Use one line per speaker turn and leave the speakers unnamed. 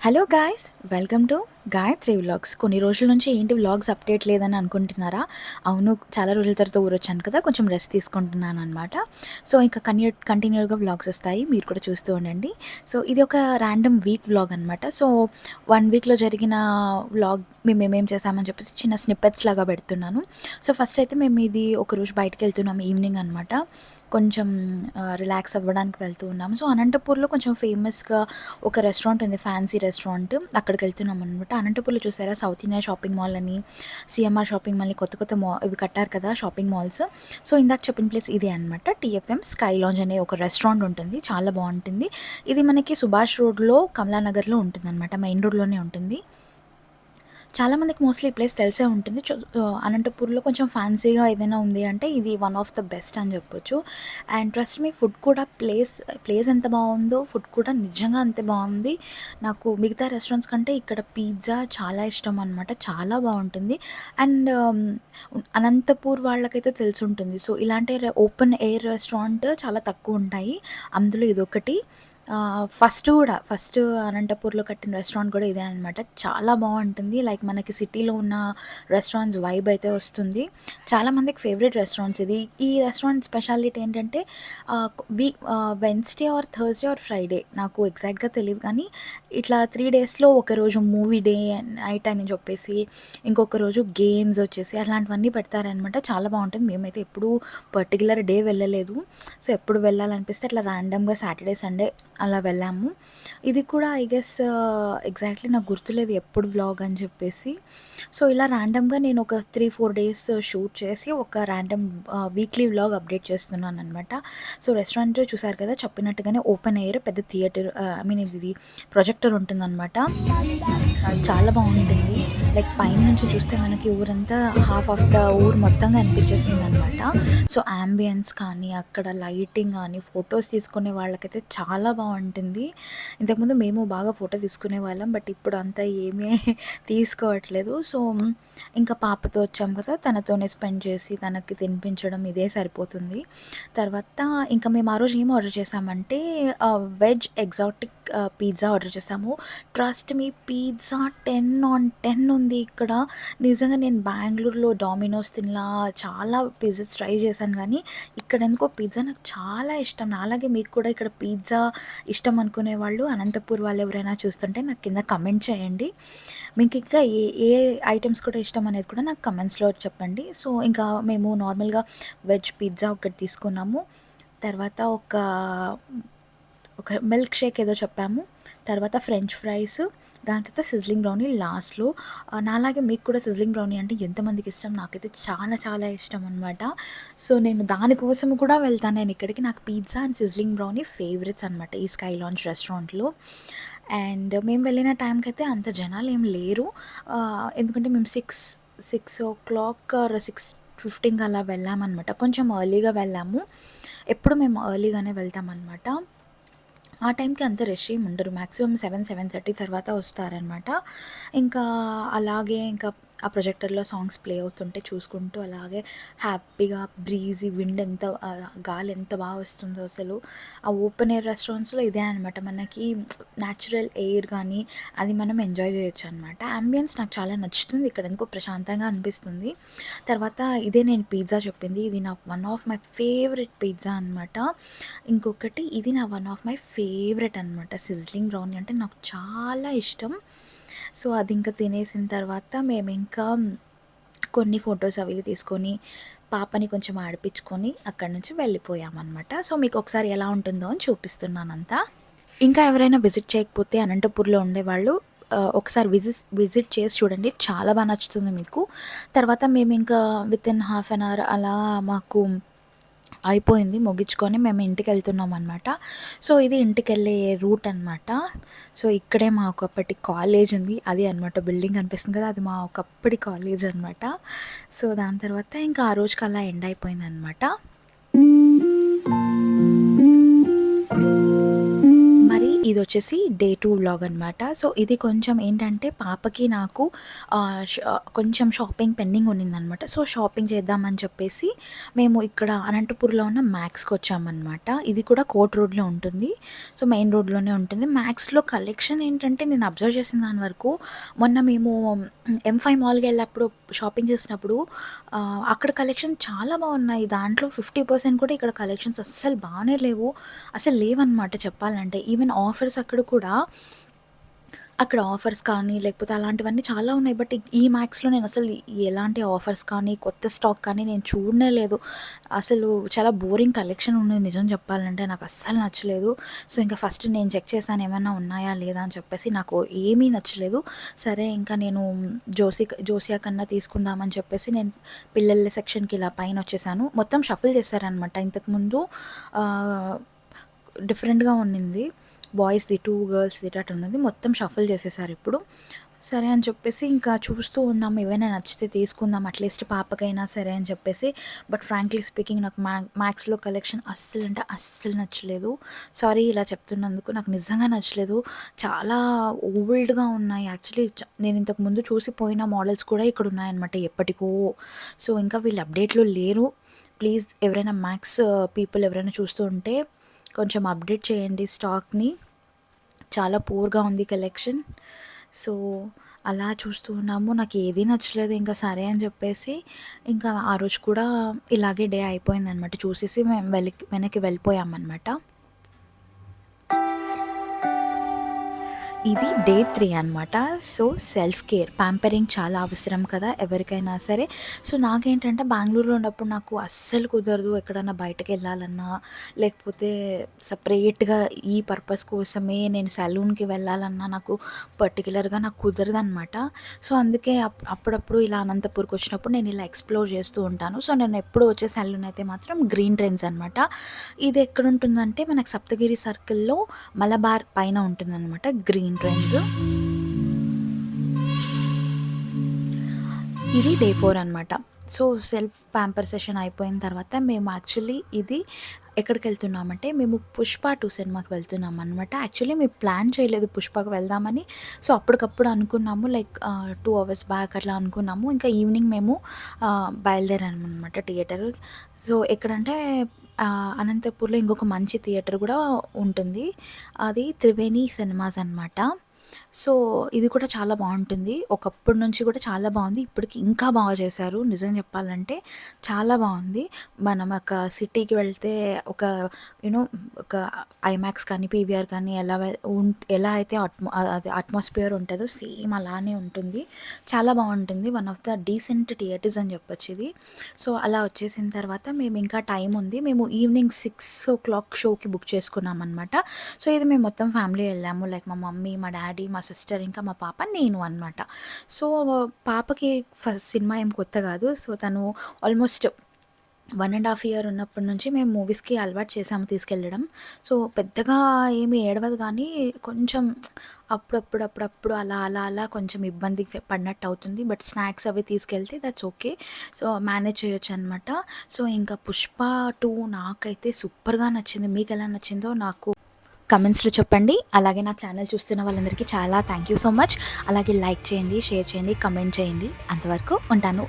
Hello guys! Welcome to Gayatri vlogs. కొన్ని రోజుల నుంచి ఏంటి వ్లాగ్స్ అప్డేట్ లేదని అనుకుంటున్నారా? అవును. చాలా రోజుల తర్వాత ఊరొచ్చాను కదా! కొంచెం రెస్ట్ తీసుకుంటున్నాననమాట. సో, ఇంకా కంటిన్యూ‌గా వ్లాగ్స్ ఒస్తాయి. మీరు కూడా చూస్తూ ఉండండి. సో, ఇది ఒక ర్యాండమ్ వీక్ వ్లాగ్ అనమాట. సో, 1 వీక్‌లో జరిగిన వ్లాగ్ మేమేమేం చేశామని చెప్పేసి చిన్న స్నిప్పెట్స్ లాగా పెడుతున్నాను. సో, ఫస్ట్ అయితే మేము ఇది ఒకరోజు బయటికెళ్తున్నాం ఈవినింగ్ అనమాట. కొంచెం రిలాక్స్ అవ్వడానికి వెళ్తూ ఉన్నాము. సో, అనంతపూర్‌లో కొంచెం ఫేమస్‌గా ఒక రెస్టారెంట్ ఉంది. Fancy restaurant. అక్కడికెళ్తున్నామనమాట. అనంతపూర్‌లో చూసారా సౌత్ ఇండియా షాపింగ్ మాల్ అని, సీఎంఆర్ షాపింగ్ మాల్‌ని కొత్త కొత్త ఇవి కట్టారు కదా! Shopping malls. సో, ఇందాక చెప్పిన ప్లేస్ ఇదే అనమాట. టీఎఫ్ఎం స్కై లాంజ్ అనే ఒక రెస్టారెంట్ ఉంటుంది. చాలా బావుంటుంది. ఇది మనకి సుభాష్ రోడ్‌లో, కమలానగర్‌లో ఉంటుందనమాట. మెయిన్ రోడ్‌లోనే ఉంటుంది. చాలామందికి మోస్ట్‌లీ ఈ ప్లేస్ తెలిసే ఉంటుంది. అనంతపూర్‌లో కొంచెం ఫ్యాన్సీగా ఏదైనా ఉంది అంటే ఇది వన్ ఆఫ్ ద బెస్ట్ అని చెప్పొచ్చు. అండ్ ట్రస్ట్ మీ ఫుడ్ కూడా ప్లేస్ ఎంత బావుందో ఫుడ్ కూడా నిజంగా అంతే బావుంది. నాకు మిగతా రెస్టారెంట్స్ కంటే ఇక్కడ పిజ్జా చాలా ఇష్టం అనమాట. చాలా బావుంటుంది. అండ్ అనంతపూర్ వాళ్ళకైతే తెలిసుంటుంది. సో, ఇలాంటి ఓపెన్ ఎయిర్ రెస్టారెంట్ చాలా తక్కువుంటాయి. అందులో ఇదొకటి. ఫస్ట్ అనంతపూర్‌లో కట్టిన రెస్టారెంట్ కూడా ఇదే అనమాట. చాలా బావుంటుంది. లైక్ మనకి సిటీలో ఉన్న రెస్టారెంట్స్ వైబ్ అయితే వస్తుంది. చాలామందికి ఫేవరెట్ రెస్టారెంట్స్ ఇది. ఈ రెస్టారెంట్ స్పెషాలిటీ ఏంటంటే Wednesday are Thursday or Friday నాకు ఎగ్జాక్ట్‌గా తెలీదు కానీ ఇట్లా 3 డేస్‌లో ఒకరోజు మూవీ డే నైట్ అని చెప్పేసి, ఇంకొక రోజు గేమ్స్ వచ్చేసి అట్లాంటివన్నీ పెడతారనమాట. చాలా బావుంటుంది. మేమైతే ఎప్పుడూ పర్టిక్యులర్ డే వెళ్ళలేదు. సో, ఎప్పుడు వెళ్ళాలనిపిస్తే అట్లా ర్యాండమ్‌గా సాటర్‌డే, సండే అలా వెళ్ళాము. ఇది కూడా ఐ గెస్ ఎగ్జాక్ట్‌లీ నాకు గుర్తులేదు ఎప్పుడు వ్లాగ్ అని చెప్పేసి. సో, ఇలా ర్యాండమ్‌గా నేను ఒక 3, 4 డేస్ షూట్ చేసి ఒక ర్యాండమ్ వీక్లీ వ్లాగ్ అప్డేట్ చేస్తున్నాననమాట. సో, రెస్టారెంట్ చూసారు కదా! చెప్పినట్టుగానే ఓపెన్ ఎయిర్ పెద్ద థియేటర్ ఐ మీన్ ఇది ప్రొజెక్టర్ ఉంటుందనమాట. చాలా బావుంటుంది. లైక్ పైనుంచి చూస్తే మనకి ఊరంతా హాఫ్ ఆఫ్ ద ఊరు మొత్తంగా అనిపించేస్తుందనమాట. సో, యాంబియన్స్ కానీ, అక్కడ లైటింగ్ గానీ, ఫోటోస్ తీసుకునే వాళ్ళకైతే చాలా బావుంటుంది. ఇంతకుముందు మేము బాగా ఫోటో తీసుకునేవాళ్ళం. బట్ ఇప్పుడు అంతా ఏమీ తీసుకోవట్లేదు. సో, ఇంకా పాపతో వచ్చాం కదా! తనతోనే స్పెండ్ చేసి, తనకి తినిపించడం ఇదే సరిపోతుంది. తర్వాత ఇంకా మేము ఆ రోజు ఏం ఆర్డర్ చేసామంటే వెజ్ ఎగ్జాటిక్ పిజ్జా ఆర్డర్ చేసాము. ట్రస్ట్ మీ పిజ్జా 10 ఆన్ 10 ఉంది ఇక్కడ. నిజంగా నేను బెంగుళూరులో డామినోస్ తినలా, చాలా పిజ్జాస్ ట్రై చేశాను గానీ, ఇక్కడెందుకో పిజ్జా నాకు చాలా ఇష్టం. నాలాగే మీకు కూడా ఇక్కడ పిజ్జా ఇష్టం అనుకునే వాళ్ళు, అనంతపూర్ వాళ్ళు ఎవరైనా చూస్తుంటే నాకు కింద కమెంట్ చేయండి. మీకు ఇంకా ఏ ఏ ఐటెమ్స్ కూడా ఇష్టం అనేది కూడా నాకు కమెంట్స్‌లో చెప్పండి. సో, ఇంకా మేము నార్మల్‌గా వెజ్ పిజ్జా ఒకటి తీసుకున్నాము. తర్వాత ఒక మిల్క్ షేక్ ఏదో చెప్పాము. తర్వాత ఫ్రెంచ్ ఫ్రైస్, దాని తర్వాత సిజ్లింగ్ బ్రౌనీ లాస్ట్‌లో. నాలాగే మీకు కూడా సిజ్లింగ్ బ్రౌనీ అంటే ఎంతమందికి ఇష్టం? నాకైతే చాలా చాలా ఇష్టం అనమాట. సో, నేను దానికోసం కూడా వెళ్తాను నేనిక్కడికి. నాకు pizza and sizzling brownie favourites అనమాట ఈ స్కై లాంచ్ రెస్టారెంట్‌లో. అండ్ మేము వెళ్ళిన టైంకైతే అంత జనాలేం లేరు. ఎందుకంటే మేము 6:00 ఆర్ 6:15కి అలా వెళ్ళామనమాట. కొంచెం ఎర్లీగా వెళ్ళాము. ఎప్పుడు మేము ఎర్లీగానే వెళ్తామనమాట. ఆ టైంకి అంత రష్ ఏమి ఉండరు. మాక్సిమం 7, 7:30 తర్వాత వస్తారనమాట. ఇంకా అలాగే ఇంకా ఆ ప్రొజెక్టర్‌లో సాంగ్స్ ప్లే అవుతుంటే చూసుకుంటూ అలాగే హ్యాపీగా బ్రీజీ విండ్ గాలి ఎంత బా వస్తుందో అసలు. ఆ ఓపెన్ ఎయిర్ రెస్టారెంట్స్‌లో ఇదే అనమాట. మనకి న్యాచురల్ ఎయిర్ గానీ, అది మనం ఎంజాయ్ చేయొచ్చనమాట. యాంబియన్స్ నాకు చాలా నచ్చుతుంది. ఇక్కడ ఎందుకో ప్రశాంతంగా అనిపిస్తుంది. తర్వాత ఇదే నేను పిజ్జా చెప్పింది. ఇది నా one of my favourite pizza అనమాట. ఇంకొకటి ఇది నా వన్ ఆఫ్ మై ఫేవరెట్ అనమాట. సిజ్లింగ్ బ్రౌనీ అంటే నాకు చాలా ఇష్టం. సో, అది ఇంకా తినేసిన తర్వాత మేమింకా కొన్ని ఫోటోస్ అవి ఇవి తీసుకొని, పాపని కొంచెం ఆడిపిచ్చుకొని అక్కడి నుంచి వెళ్ళిపోయామనమాట. సో, మీకొకసారి ఎలా ఉంటుందో అని చూపిస్తున్నానంతా. ఇంకా ఎవరైనా విజిట్ చేయకపోతే అనంతపూర్‌లో ఉండేవాళ్ళు ఒకసారి విజిట్ చేసి చూడండి. చాలా బా నచ్చుతుంది మీకు. తర్వాత మేమింకా వితిన్ హాఫ్ అన్ అవర్ అలా మాకు అయిపోయింది ముగించుకొని మేము ఇంటికెళ్తున్నామనమాట. సో, ఇది ఇంటికెళ్ళే రూట్ అనమాట. సో, ఇక్కడే మా ఒకప్పటి కాలేజ్ ఉంది. అది అనమాట బిల్డింగ్ కనిపిస్తుంది కదా! అది మా ఒకప్పటి కాలేజ్ అనమాట. సో, దాని తర్వాత ఇంకా ఆ రోజుకి అలా ఎండ్ అయిపోయిందనమాట. మరి వచ్చేసి డే 2 వ్లాగ్ అనమాట. సో, ఇది కొంచెం ఏంటంటే పాపకి నాకు కొంచెం షాపింగ్ పెండింగ్ ఉన్నిందనమాట. సో, షాపింగ్ చేద్దామని చెప్పేసి మేము ఇక్కడ అనంతపూర్‌లో ఉన్న మ్యాక్స్‌కొచ్చామనమాట. ఇది కూడా కోర్ట్ రోడ్‌లో ఉంటుంది. సో, మెయిన్ రోడ్‌లోనే ఉంటుంది. మ్యాక్స్‌లో కలెక్షన్ ఏంటంటే నేను అబ్జర్వ్ చేసిన దాని వరకు మొన్న మేము M5 మాల్‌కెళ్ళినప్పుడు షాపింగ్ చేసినప్పుడు అక్కడ కలెక్షన్ చాలా బాగున్నాయి. దాంట్లో 50% కూడా ఇక్కడ కలెక్షన్స్ అస్సలు బానే లేవు. అసలు లేవనమాట చెప్పాలంటే. ఈవెన్ ఆఫర్స్ అక్కడ ఆఫర్స్ కానీ, లేకపోతే అలాంటివన్నీ చాలా ఉన్నాయి. బట్ ఈ మ్యాక్స్‌లో నేనసలు ఎలాంటి ఆఫర్స్ కానీ, కొత్త స్టాక్ కానీ నేను చూడనే లేదు. అసలు చాలా బోరింగ్ కలెక్షన్ ఉంది నిజం చెప్పాలంటే. నాకస్సలు నచ్చలేదు. సో, ఇంక ఫస్ట్ నేను చెక్ చేశాను ఏమన్నా ఉన్నాయా లేదా అని చెప్పేసి. నాకు ఏమీ నచ్చలేదు. సరే ఇంకా నేను జోసియా కన్నా తీసుకుందామని చెప్పేసి నేను పిల్లల సెక్షన్‌కి ఇలా పైనొచ్చేసాను. మొత్తం షఫుల్ చేశారనమాట. ఇంతకుముందు ఆహ్, డిఫరెంట్‌గా ఉండింది. బాయ్స్‌ది 2 గర్ల్స్‌ది అట్టున్నది. మొత్తం షఫుల్ చేసేసారిప్పుడు. సరే అని చెప్పేసి ఇంకా చూస్తూ ఉన్నాం. ఏవైనా నచ్చితే తీసుకుందాం అట్‌లీస్ట్ పాపకైనా సరే అని చెప్పేసి. బట్ ఫ్రాంక్లీ స్పీకింగ్ నాకు మ్యాక్స్‌లో కలెక్షన్ అస్సలంటే అస్సలు నచ్చలేదు. సారీ ఇలా చెప్తున్నందుకు. నాకు నిజంగా నచ్చలేదు. చాలా ఓల్డ్‌గా ఉన్నాయి. యాక్చువల్లీ నేను ఇంతకు ముందు చూసి పోయిన మోడల్స్ కూడా ఇక్కడున్నాయన్నమాట ఎప్పటికో. సో, ఇంకా వీళ్ళు అప్డేట్‌లో లేరు. ప్లీజ్ ఎవరైనా మ్యాక్స్ పీపుల్ ఎవరైనా చూస్తూ ఉంటే కొంచెం అప్డేట్ చేయండి స్టాక్‌ని. చాలా పూర్‌గా ఉంది కలెక్షన్. సో, అలా చూస్తూ ఉన్నాము. నాకేది నచ్చలేదు. ఇంకా సరే అని చెప్పేసి ఇంకా ఆ రోజు కూడా ఇలాగే డే అయిపోయిందనమాట. చూసేసి మేము వెనక్కి వెళ్ళిపోయామనమాట. ఇది డే 3 అనమాట. సో, సెల్ఫ్ కేర్, ప్యాంపరింగ్ చాలా అవసరం కదా ఎవరికైనా సరే. సో, నాకేంటంటే బెంగుళూరులో ఉన్నప్పుడు నాకు అస్సలు కుదరదు. ఎక్కడన్నా బయటకెళ్ళాలన్నా, లేకపోతే సెపరేట్‌గా ఈ పర్పస్ కోసమే నేను సెలూన్‌కి వెళ్ళాలన్నా నాకు పర్టిక్యులర్‌గా నాకు కుదరదనమాట. సో, అందుకే అప్పుడప్పుడు ఇలా అనంతపూర్‌కొచ్చినప్పుడు నేను ఇలా ఎక్స్‌ప్లోర్ చేస్తూ ఉంటాను. సో, నేను ఎప్పుడు వచ్చే సెలూన్ అయితే మాత్రం గ్రీన్ ట్రెండ్స్ అనమాట. ఇది ఎక్కడుంటుందంటే మనకు సప్తగిరి సర్కిల్‌లో మలబార్ పైన ఉంటుందనమాట గ్రీన్ ట్రెండ్స్. ఇది డే 4 అనమాట. సో, సెల్ఫ్ ప్యాంపర్ సెషన్ అయిపోయిన తర్వాత మేము యాక్చువల్లీ ఇది ఎక్కడికెళ్తున్నామంటే మేము 'పుష్ప 2' సినిమాకి వెళ్తున్నామనమాట. యాక్చువల్లీ మేము ప్లాన్ చేయలేదు 'పుష్పకి' వెళ్దామని. సో, అప్పటికప్పుడు అనుకున్నాము లైక్ 2 అవర్స్ బ్యాక్ అట్లా అనుకున్నాము. ఇంకా ఈవినింగ్ మేము బయలుదేరామనమాట థియేటర్. సో, ఎక్కడంటే అనంతపూర్‌లో ఇంకొక మంచి థియేటర్ గూడా ఉంటుంది. అది త్రివేణి సినిమాస్ అనమాట. సో, ఇది కూడా చాలా బావుంటుంది. ఒకప్పటి నుంచి కూడా చాలా బావుంది. ఇప్పటికి ఇంకా బాగా చేశారు. నిజం చెప్పాలంటే చాలా బావుంది. మనం ఒక సిటీకి వెళ్తే ఒక నో ఒక ఐమాక్స్ కానీ, పీవీఆర్ కానీ ఎలా అయితే అది అట్మాస్ఫియర్ ఉంటదో సేమ్ అలానే ఉంటుంది. చాలా బావుంటుంది. One of the decent theatres అని చెప్పొచ్చు ఇది. సో, అలా వచ్చేసిన తర్వాత మేము ఇంకా టైం ఉంది. మేము ఈవినింగ్ 6:00 షోకి బుక్ చేసుకున్నామనమాట. సో, ఇది మేము మొత్తం ఫ్యామిలీ వెళ్ళాము. లైక్ మా మమ్మీ, మా డ్యాడీ, మా సిస్టర్, ఇంకా మా పాప, నేను అనమాట. సో, పాపకి ఫస్ట్ సినిమా ఏం కొత్త కాదు. సో, తను ఆల్మోస్ట్ 1½ ఇయర్ ఉన్నప్పటి నుంచి మేము మూవీస్‌కి అలవాటు చేసాము తీసుకెళ్ళడం. సో, పెద్దగా ఏమి ఏడవదు కానీ కొంచెం అప్పుడప్పుడు అలా కొంచెం ఇబ్బంది పడినట్టు అవుతుంది. బట్ స్నాక్స్ అవి తీసుకెళ్తే దట్స్ ఓకే. సో, మేనేజ్ చేయొచ్చనమాట. సో, ఇంకా 'పుష్ప 2' నాకైతే సూపర్‌గా నచ్చింది. మీకెలా నచ్చిందో నాకు కమెంట్స్‌లో చెప్పండి. అలాగే నా ఛానల్ చూస్తున్న వాళ్ళందరికీ చాలా థ్యాంక్ యూ సో మచ్. అలాగే లైక్ చేయండి, షేర్ చేయండి, కమెంట్ చేయండి. అంతవరకు ఉంటాను.